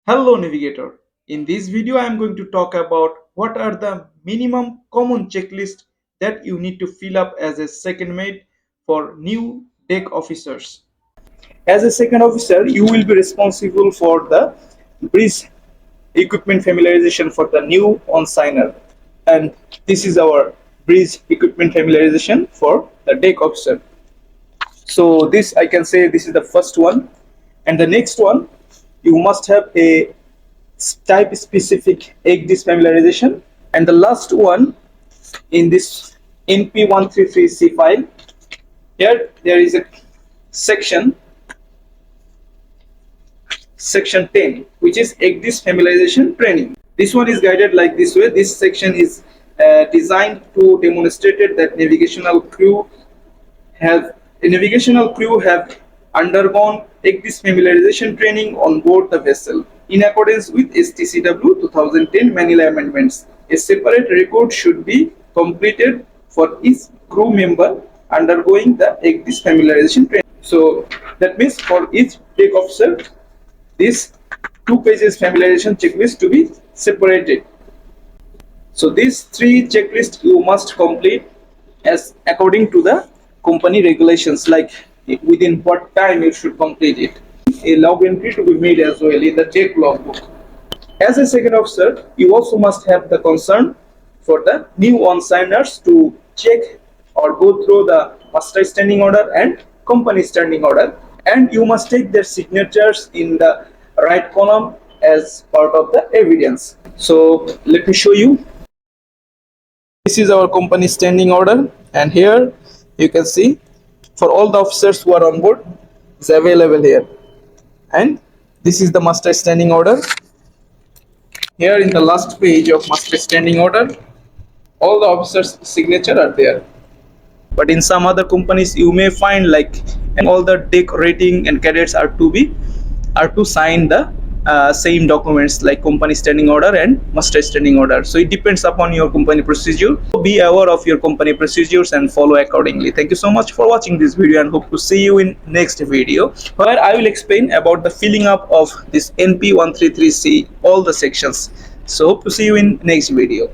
Hello Navigator. In this video I am going to talk about what are the minimum common checklist that you need to fill up as a second mate for new deck officers. As a second officer, you will be responsible for the bridge equipment familiarization for the new on-signer. And this is our bridge equipment familiarization for the deck officer. So this I can say this is the first one. And the next one, you must have a type specific egg disfamiliarization, and the last one in this NP133C file, here there is a section 10, which is egg disfamiliarization training. This one is guided like this way. This section is designed to demonstrate that navigational crew have undergone egg disfamiliarization training on board the vessel in accordance with STCW 2010 Manila Amendments. A separate record should be completed for each crew member undergoing the egg disfamiliarization training. So that means for each deck officer, this 2 pages familiarization checklist to be separated. So these 3 checklists you must complete as according to the company regulations, like within what time you should complete it. A log entry to be made as well in the deck logbook. As a second officer, you also must have the concern for the new on-signers to check or go through the master standing order and company standing order, and you must take their signatures in the right column as part of the evidence. So let me show you. This is our company standing order, and here you can see for all the officers who are on board is available here, and this is the master standing order. Here in the last page of master standing order, all the officers signature are there. But in some other companies you may find like, and all the deck rating and cadets are to sign the same documents like company standing order and master standing order. So it depends upon your company procedure. Be aware of your company procedures and follow accordingly. Thank you so much for watching this video, and hope to see you in next video where I will explain about the filling up of this NP133C all the sections. So hope to see you in next video.